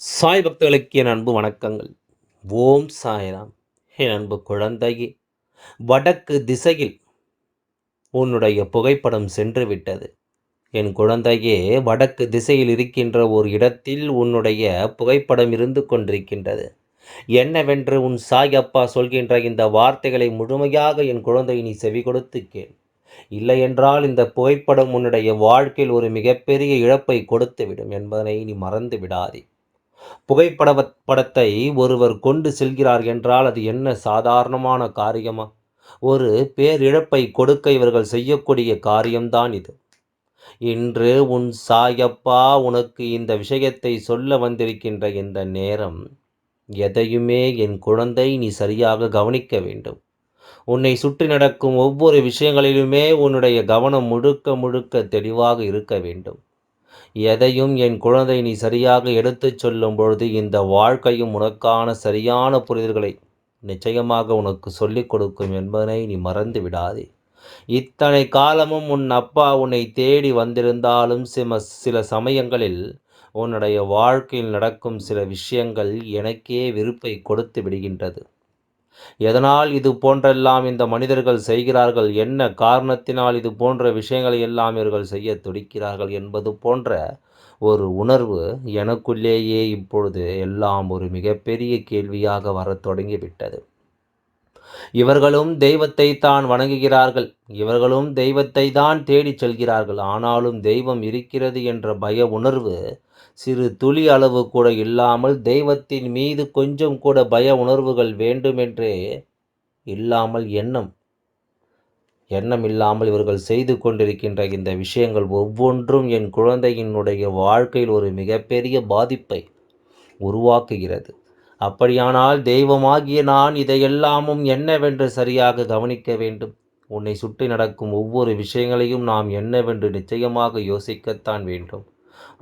சாய் பக்தர்களுக்கு என் அன்பு வணக்கங்கள். ஓம் சாய்ராம். என் அன்பு குழந்தையே, வடக்கு திசையில் உன்னுடைய புகைப்படம் சென்று விட்டது. என் குழந்தையே, வடக்கு திசையில் இருக்கின்ற ஒரு இடத்தில் உன்னுடைய புகைப்படம் இருந்து கொண்டிருக்கின்றது. என்னவென்று உன் சாய் அப்பா சொல்கின்ற இந்த வார்த்தைகளை முழுமையாக என் குழந்தை நீ செவிகொடுத்து கேள். இல்லையென்றால் இந்த புகைப்படம் உன்னுடைய வாழ்க்கையில் ஒரு மிகப்பெரிய இழப்பை கொடுத்துவிடும் என்பதனை நீ மறந்து விடாதே. படத்தை ஒருவர் கொண்டு செல்கிறார் என்றால் அது என்ன சாதாரணமான காரியமா? ஒரு பேரிழப்பை கொடுக்க இவர்கள் செய்யக்கூடிய காரியம்தான் இது. இன்று உன் சாயப்பா உனக்கு இந்த விஷயத்தை சொல்ல வந்திருக்கின்ற இந்த நேரம், எதையுமே என் குழந்தை நீ சரியாக கவனிக்க வேண்டும். உன்னை சுற்றி நடக்கும் ஒவ்வொரு விஷயங்களிலுமே உன்னுடைய கவனம் முழுக்க முழுக்க தெளிவாக இருக்க வேண்டும். எதையும் என் குழந்தை நீ சரியாக எடுத்துச் சொல்லும் பொழுது இந்த வாழ்க்கையும் உனக்கான சரியான புரிதல்களை நிச்சயமாக உனக்கு சொல்லிக் கொடுக்கும் என்பதனை நீ மறந்து விடாதே. இத்தனை காலமும் உன் அப்பா உன்னை தேடி வந்திருந்தாலும் சில சமயங்களில் உன்னுடைய வாழ்க்கையில் நடக்கும் சில விஷயங்கள் எனக்கே வெறுப்பை கொடுத்து விடுகின்றது. எதனால் இது போன்றெல்லாம் இந்த மனிதர்கள் செய்கிறார்கள், என்ன காரணத்தினால் இது போன்ற விஷயங்களை எல்லாம் இவர்கள் செய்ய துடிக்கிறார்கள் என்பது போன்ற ஒரு உணர்வு எனக்குள்ளேயே இப்பொழுது எல்லாம் ஒரு மிகப்பெரிய கேள்வியாக வரத் தொடங்கிவிட்டது. இவர்களும் தெய்வத்தை தான் வணங்குகிறார்கள், இவர்களும் தெய்வத்தை தான் தேடிச் செல்கிறார்கள். ஆனாலும் தெய்வம் இருக்கிறது என்ற பய உணர்வு சிறு துளி அளவு கூட இல்லாமல், தெய்வத்தின் மீது கொஞ்சம் கூட பய உணர்வுகள் வேண்டுமென்றே இல்லாமல் எண்ணம் இல்லாமல் இவர்கள் செய்து கொண்டிருக்கின்ற இந்த விஷயங்கள் ஒவ்வொன்றும் என் குழந்தையினுடைய வாழ்க்கையில் ஒரு மிகப்பெரிய பாதிப்பை உருவாக்குகிறது. அப்படியானால் தெய்வமாகிய நான் இதையெல்லாமும் என்னவென்று சரியாக கவனிக்க வேண்டும். உன்னை சுற்றி நடக்கும் ஒவ்வொரு விஷயங்களையும் நாம் என்னவென்று நிச்சயமாக யோசிக்கத்தான் வேண்டும்.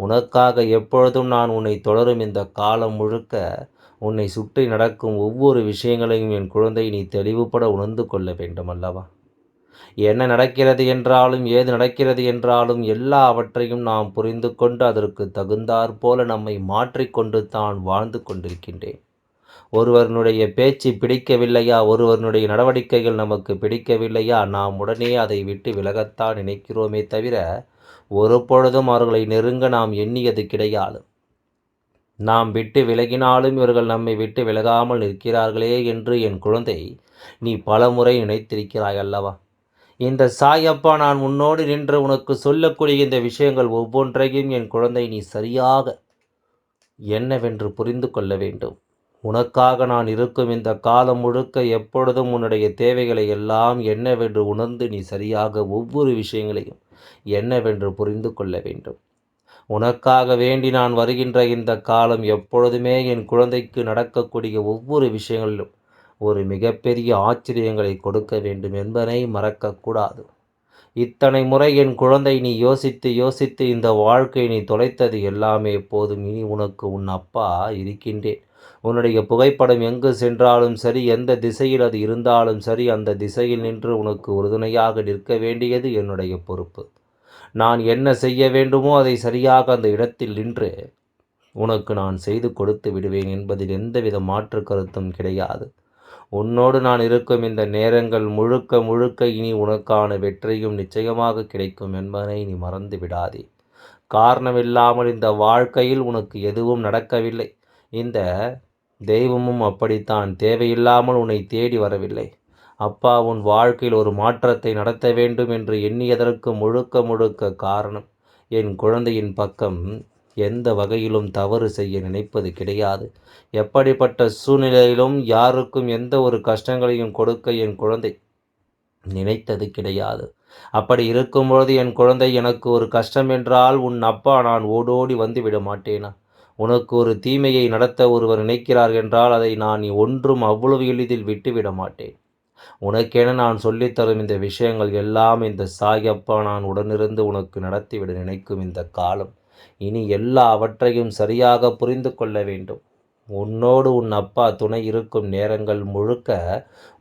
உனக்காக எப்பொழுதும் நான் உன்னை தொடரும் இந்த காலம் முழுக்க உன்னை சுற்றி நடக்கும் ஒவ்வொரு விஷயங்களையும் என் குழந்தை நீ தெளிவுபட உணர்ந்து கொள்ள வேண்டும் அல்லவா? என்ன நடக்கிறது என்றாலும், ஏது நடக்கிறது என்றாலும் எல்லாவற்றையும் நாம் புரிந்து கொண்டு அதற்கு தகுந்தாற்போல நம்மை மாற்றிக்கொண்டு தான் வாழ்ந்து கொண்டிருக்கின்றேன். ஒருவனுடைய பேச்சு பிடிக்கவில்லையா, ஒருவனுடைய நடவடிக்கைகள் நமக்கு பிடிக்கவில்லையா, நாம் உடனே அதை விட்டு விலகத்தான் நினைக்கிறோமே தவிர ஒரு பொழுதும் அவர்களை நெருங்க நாம் எண்ணியது கிடையாது. நாம் விட்டு விலகினாலும் இவர்கள் நம்மை விட்டு விலகாமல் நிற்கிறார்களே என்று என் குழந்தை நீ பலமுறை நினைத்திருக்கிறாய் அல்லவா? இந்த சாயப்பா நான் உன்னோடு நின்று உனக்கு சொல்லக்கூடிய இந்த விஷயங்கள் ஒவ்வொன்றையும் என் குழந்தை நீ சரியாக என்னவென்று புரிந்து கொள்ள வேண்டும். உனக்காக நான் இருக்கும் இந்த காலம் முழுக்க எப்பொழுதும் உன்னுடைய தேவைகளை எல்லாம் என்னவென்று உணர்ந்து நீ சரியாக ஒவ்வொரு விஷயங்களையும் என்னவென்று புரிந்து கொள்ள வேண்டும். உனக்காக வேண்டி நான் வருகின்ற இந்த காலம் எப்பொழுதுமே என் குழந்தைக்கு நடக்கக்கூடிய ஒவ்வொரு விஷயங்களிலும் ஒரு மிகப்பெரிய ஆச்சரியங்களை கொடுக்க வேண்டும் என்பதை மறக்கக்கூடாது. இத்தனை முறை என் குழந்தை நீ யோசித்து யோசித்து இந்த வாழ்க்கை நீ தொலைத்தது எல்லாமே போதும். இனி உனக்கு உன் அப்பா இருக்கின்றேன். உன்னுடைய புகைப்படம் எங்கு சென்றாலும் சரி, எந்த திசையில் அது இருந்தாலும் சரி, அந்த திசையில் நின்று உனக்கு உறுதுணையாக நிற்க வேண்டியது என்னுடைய பொறுப்பு. நான் என்ன செய்ய வேண்டுமோ அதை சரியாக அந்த இடத்தில் நின்று உனக்கு நான் செய்து கொடுத்து விடுவேன் என்பதில் எந்தவித மாற்று கருத்தும் கிடையாது. உன்னோடு நான் இருக்கும் இந்த நேரங்கள் முழுக்க முழுக்க இனி உனக்கான வெற்றியும் நிச்சயமாக கிடைக்கும் என்பதனை நீ மறந்து விடாதே. காரணமில்லாமல் இந்த வாழ்க்கையில் உனக்கு எதுவும் நடக்கவில்லை. இந்த தெய்வமும் அப்படித்தான் தேவையில்லாமல் உன்னை தேடி வரவில்லை. அப்பா உன் வாழ்க்கையில் ஒரு மாற்றத்தை நடத்த வேண்டும் என்று எண்ணியதற்கு முழுக்க முழுக்க காரணம் என் குழந்தையின் பக்கம் எந்த வகையிலும் தவறு செய்ய நினைப்பது கிடையாது. எப்படிப்பட்ட சூழ்நிலையிலும் யாருக்கும் எந்த ஒரு கஷ்டங்களையும் கொடுக்க என் குழந்தை நினைத்தது கிடையாது. அப்படி இருக்கும்பொழுது என் குழந்தை எனக்கு ஒரு கஷ்டம் என்றால் உன் அப்பா நான் ஓடோடி வந்து விட மாட்டேனா? உனக்கு ஒரு தீமையை நடத்த ஒருவர் நினைக்கிறார் என்றால் அதை நான் ஒன்றும் அவ்வளவு எளிதில் விட்டுவிட மாட்டேன். உனக்கென நான் சொல்லித்தரும் இந்த விஷயங்கள் எல்லாம் இந்த சாயப்பா நான் உடனிருந்து உனக்கு நடத்திவிட நினைக்கும் இந்த காலம். இனி எல்லாவற்றையும் சரியாக புரிந்து கொள்ள வேண்டும். உன்னோடு உன் அப்பா துணை இருக்கும் நேரங்கள் முழுக்க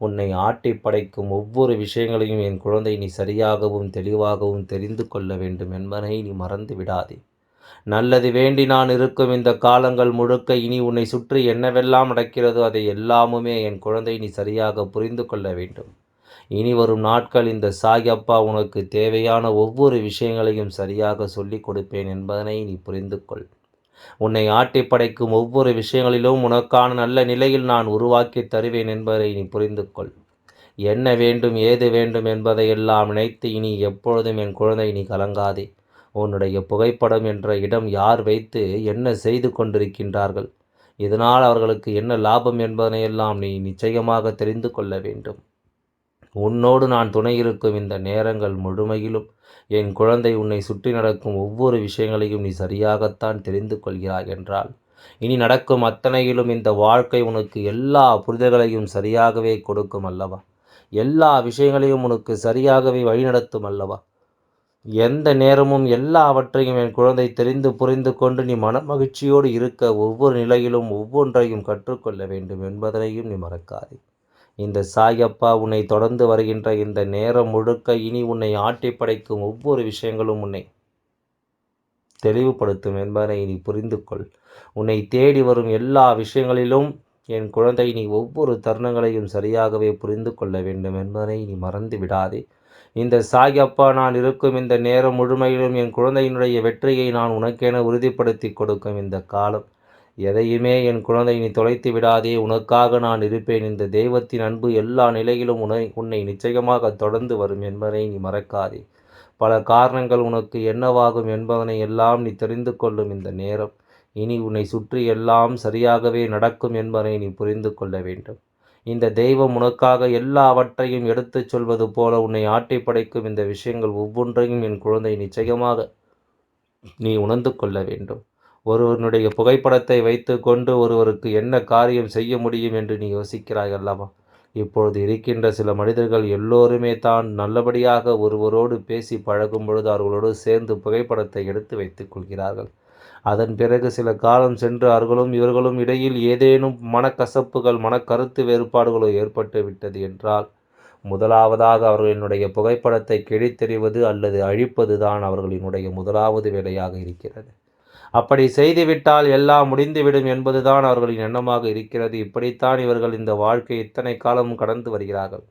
உன்னை ஆட்டி படைக்கும் ஒவ்வொரு விஷயங்களையும் என் குழந்தை நீ சரியாகவும் தெளிவாகவும் தெரிந்து கொள்ள வேண்டும் என்பதை நீ மறந்து விடாதே. நல்லது வேண்டி நான் இருக்கும் இந்த காலங்கள் முழுக்க இனி உன்னை சுற்றி என்னவெல்லாம் நடக்கிறதோ அதை எல்லாமுமே என் குழந்தை நீ சரியாக புரிந்து கொள்ள வேண்டும். இனி வரும் நாட்கள் இந்த சாயப்பா உனக்கு தேவையான ஒவ்வொரு விஷயங்களையும் சரியாக சொல்லிக் கொடுப்பேன் என்பதனை நீ புரிந்து கொள். உன்னை ஆட்டி படைக்கும் ஒவ்வொரு விஷயங்களிலும் உனக்கான நல்ல நிலையில் நான் உருவாக்கி தருவேன் என்பதை நீ புரிந்து கொள். என்ன வேண்டும் ஏது வேண்டும் என்பதையெல்லாம் நினைத்து இனி எப்பொழுதும் என் குழந்தை நீ கலங்காதே. உன்னுடைய புகைப்படம் என்ற இடம் யார் வைத்து என்ன செய்து கொண்டிருக்கின்றார்கள், இதனால் அவர்களுக்கு என்ன லாபம் என்பதனையெல்லாம் நீ நிச்சயமாக தெரிந்து கொள்ள வேண்டும். உன்னோடு நான் துணை இருக்கும் இந்த நேரங்கள் முழுமையிலும் என் குழந்தை உன்னை சுற்றி நடக்கும் ஒவ்வொரு விஷயங்களையும் நீ சரியாகத்தான் தெரிந்து கொள்கிறாய் என்றால், இனி நடக்கும் அத்தனையிலும் இந்த வாழ்க்கை உனக்கு எல்லா புரிதல்களையும் சரியாகவே கொடுக்கும் அல்லவா? எல்லா விஷயங்களையும் உனக்கு சரியாகவே வழிநடத்தும் அல்லவா? எந்த நேரமும் எல்லாவற்றையும் என் குழந்தை தெரிந்து புரிந்து கொண்டு நீ மனமகிழ்ச்சியோடு இருக்க ஒவ்வொரு நிலையிலும் ஒவ்வொன்றையும் கற்றுக்கொள்ள வேண்டும் என்பதனையும் நீ மறக்காதே. இந்த சாயப்பா உன்னை தொடர்ந்து வருகின்ற இந்த நேரம் முழுக்க இனி உன்னை ஆட்டி படைக்கும் ஒவ்வொரு விஷயங்களும் உன்னை தெளிவுபடுத்தும் என்பதனை நீ புரிந்து கொள். உன்னை தேடி வரும் எல்லா விஷயங்களிலும் என் குழந்தை நீ ஒவ்வொரு தருணங்களையும் சரியாகவே புரிந்து கொள்ள வேண்டும் என்பதனை நீ மறந்து விடாதே. இந்த சாயப்பா நான் இருக்கும் இந்த நேரம் முழுமையிலும் என் குழந்தையினுடைய வெற்றியை நான் உனக்கென உறுதிப்படுத்தி கொடுக்கும் இந்த காலம். எதையுமே என் குழந்தை நீ தொலைத்து விடாதே. உனக்காக நான் இருப்பேன். இந்த தெய்வத்தின் அன்பு எல்லா நிலையிலும் உன்னை நிச்சயமாக தொடர்ந்து வரும் என்பதை நீ மறக்காதே. பல காரணங்கள் உனக்கு என்னவாகும் என்பதனை எல்லாம் நீ தெரிந்து கொள்ளும் இந்த நேரம். இனி உன்னை சுற்றி எல்லாம் சரியாகவே நடக்கும் என்பதை நீ புரிந்து கொள்ள வேண்டும். இந்த தெய்வம் உனக்காக எல்லாவற்றையும் எடுத்துச் சொல்வது போல உன்னை ஆட்டி படைக்கும் இந்த விஷயங்கள் ஒவ்வொன்றையும் என் குழந்தை நிச்சயமாக நீ உணர்ந்து கொள்ள வேண்டும். ஒருவனுடைய புகைப்படத்தை வைத்து கொண்டு ஒருவருக்கு என்ன காரியம் செய்ய முடியும் என்று நீ யோசிக்கிறாய் அல்லவா? இப்பொழுது இருக்கின்ற சில மனிதர்கள் எல்லோருமே தான் நல்லபடியாக ஒருவரோடு பேசி பழகும் பொழுது அவர்களோடு சேர்ந்து புகைப்படத்தை எடுத்து வைத்துக் கொள்கிறார்கள். அதன் பிறகு சில காலம் சென்று அவர்களும் இவர்களும் இடையில் ஏதேனும் மனக்கசப்புகள் மனக்கருத்து வேறுபாடுகளோ ஏற்பட்டு விட்டது என்றால் முதலாவதாக அவர்களினுடைய புகைப்படத்தை கிழித்தெறிவது அல்லது அழிப்பது தான் அவர்களினுடைய முதலாவது வேலையாக இருக்கிறது. அப்படி செய்துவிட்டால் எல்லாம் முடிந்துவிடும் என்பதுதான் அவர்களின் எண்ணமாக இருக்கிறது. இப்படித்தான் இவர்கள் இந்த வாழ்க்கை இத்தனை காலமும் கடந்து வருகிறார்கள்.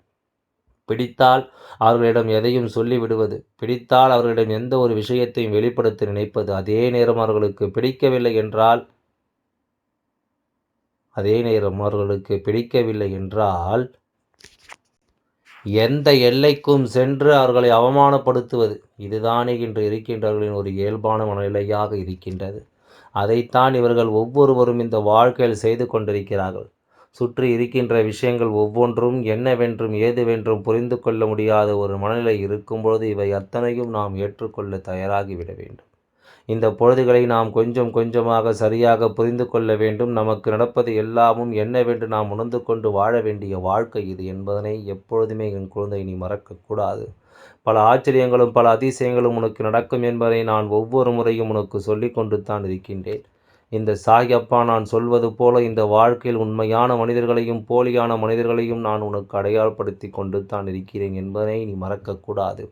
பிடித்தால் அவர்களிடம் எதையும் சொல்லிவிடுவது, பிடித்தால் அவர்களிடம் எந்த ஒரு விஷயத்தையும் வெளிப்படுத்த நினைப்பது, அதே நேரம் அவர்களுக்கு பிடிக்கவில்லை என்றால் எந்த எல்லைக்கும் சென்று அவர்களை அவமானப்படுத்துவது, இதுதானே இன்று இருக்கின்றவர்களின் ஒரு இயல்பான மனநிலையாக இருக்கின்றது. அதைத்தான் இவர்கள் ஒவ்வொருவரும் இந்த வாழ்க்கையில் செய்து கொண்டிருக்கிறார்கள். சுற்றி இருக்கின்ற விஷயங்கள் ஒவ்வொன்றும் என்னவென்றும் ஏதுவென்றும் புரிந்து கொள்ள முடியாத ஒரு மனநிலை இருக்கும்பொழுது இவை அத்தனையும் நாம் ஏற்றுக்கொள்ள தயாராகிவிட வேண்டும். இந்த பொழுதுகளை நாம் கொஞ்சம் கொஞ்சமாக சரியாக புரிந்து கொள்ள வேண்டும். நமக்கு நடப்பது எல்லாமும் என்னவென்று நாம் உணர்ந்து கொண்டு வாழ வேண்டிய வாழ்க்கை இது என்பதனை எப்பொழுதுமே என் குழந்தை நீ மறக்கக்கூடாது. பல ஆச்சரியங்களும் பல அதிசயங்களும் உனக்கு நடக்கும் என்பதை நான் ஒவ்வொரு முறையும் உனக்கு சொல்லி கொண்டு தான் இருக்கின்றேன். இந்த சாயப்பா நான் சொல்வது போல இந்த வாழ்க்கையில் உண்மையான மனிதர்களையும் போலியான மனிதர்களையும் நான் உனக்கு அடையாளப்படுத்தி கொண்டு தான் இருக்கிறேன் என்பதனை நீ மறக்கக்கூடாது.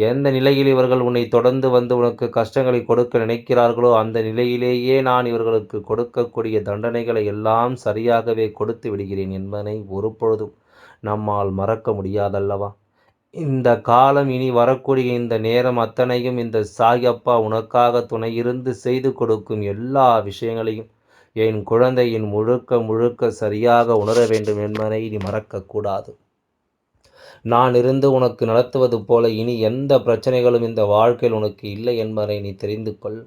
எந்த நிலையில் இவர்கள் உன்னை தொடர்ந்து வந்து உனக்கு கஷ்டங்களை கொடுக்க நினைக்கிறார்களோ அந்த நிலையிலேயே நான் இவர்களுக்கு கொடுக்கக்கூடிய தண்டனைகளை எல்லாம் சரியாகவே கொடுத்து விடுகிறேன் என்பதனை ஒருபொழுதும் நம்மால் மறக்க முடியாதல்லவா? இந்த காலம் இனி வரக்கூடிய இந்த நேரம் அத்தனையும் இந்த சாயப்பா உனக்காக துணையிருந்து செய்து கொடுக்கும் எல்லா விஷயங்களையும் என் குழந்தையின் முழுக்க முழுக்க சரியாக உணர வேண்டும் என்பதை நீ மறக்கக்கூடாது. நான் இருந்து உனக்கு நடத்துவது போல இனி எந்த பிரச்சனைகளும் இந்த வாழ்க்கையில் உனக்கு இல்லை என்பதை நீ தெரிந்து கொள்.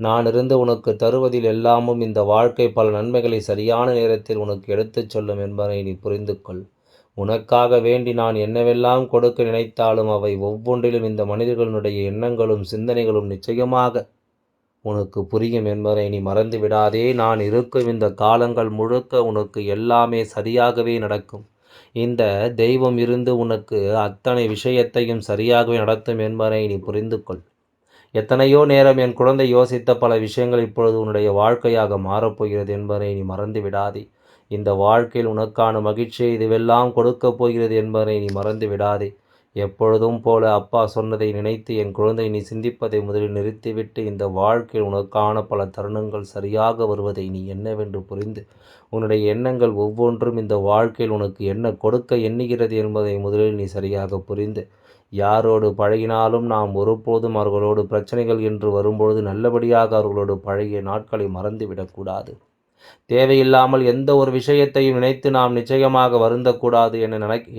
நான் இருந்து உனக்கு தருவதில் எல்லாமும் இந்த வாழ்க்கை பல நன்மைகளை சரியான நேரத்தில் உனக்கு எடுத்துச் சொல்லும் என்பதை நீ புரிந்து கொள். உனக்காக வேண்டி நான் என்னவெல்லாம் கொடுக்க நினைத்தாலும் அவை ஒவ்வொன்றிலும் இந்த மனிதர்களுடைய எண்ணங்களும் சிந்தனைகளும் நிச்சயமாக உனக்கு புரியும் என்பதை நீ மறந்து விடாதே. நான் இருக்கும் இந்த காலங்கள் முழுக்க உனக்கு எல்லாமே சரியாகவே நடக்கும். இந்த தெய்வம் இருந்து உனக்கு அத்தனை விஷயத்தையும் சரியாகவே நடத்தும் என்பதை நீ புரிந்து கொள். எத்தனையோ நேரம் என் குழந்தை யோசித்த பல விஷயங்கள் இப்பொழுது உன்னுடைய வாழ்க்கையாக மாறப்போகிறது என்பதை நீ மறந்து விடாதே. இந்த வாழ்க்கையில் உனக்கான மகிழ்ச்சியை இதுவெல்லாம் கொடுக்கப் போகிறது என்பதை நீ மறந்து விடாதே. எப்பொழுதும் போல அப்பா சொன்னதை நினைத்து என் குழந்தை நீ சிந்திப்பதை முதலில் நிறுத்திவிட்டு இந்த வாழ்க்கையில் உனக்கான பல தருணங்கள் சரியாக வருவதை நீ என்னவென்று புரிந்து உன்னுடைய எண்ணங்கள் ஒவ்வொன்றும் இந்த வாழ்க்கையில் உனக்கு என்ன கொடுக்க எண்ணுகிறது என்பதை முதலில் நீ சரியாக புரிந்து யாரோடு பழகினாலும் நாம் ஒருபோதும் அவர்களோடு பிரச்சனைகள் என்று வரும்பொழுது நல்லபடியாக அவர்களோடு பழகிய நாட்களை மறந்துவிடக்கூடாது. தேவையில்லாமல் எந்த ஒரு விஷயத்தையும் நினைத்து நாம் நிச்சயமாக வருந்தக்கூடாது.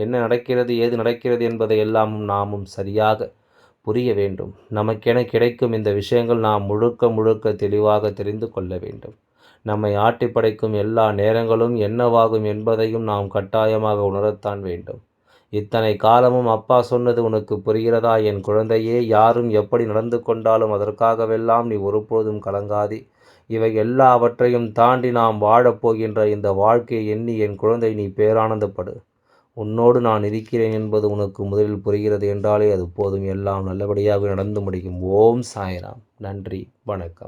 என்ன நடக்கிறது ஏது நடக்கிறது என்பதை எல்லாம் நாமும் சரியாக புரிய வேண்டும். நமக்கென கிடைக்கும் இந்த விஷயங்கள் நாம் முழுக்க முழுக்க தெளிவாக தெரிந்து கொள்ள வேண்டும். நம்மை ஆட்டி படைக்கும் எல்லா நேரங்களும் என்னவாகும் என்பதையும் நாம் கட்டாயமாக உணரத்தான் வேண்டும். இத்தனை காலமும் அப்பா சொன்னது உனக்கு புரிகிறதா என் குழந்தையே? யாரும் எப்படி நடந்து கொண்டாலும் அதற்காகவெல்லாம் நீ ஒருபோதும் கலங்காதே. இவை எல்லாவற்றையும் தாண்டி நாம் வாழப்போகின்ற இந்த வாழ்க்கையை எண்ணி என் குழந்தை நீ பேரானந்தப்படு. உன்னோடு நான் இருக்கிறேன் என்பது உனக்கு முதலில் புரிகிறது என்றாலே அது போதும். எல்லாம் நல்லபடியாக நடந்து முடியும். ஓம் சாய்ராம். நன்றி, வணக்கம்.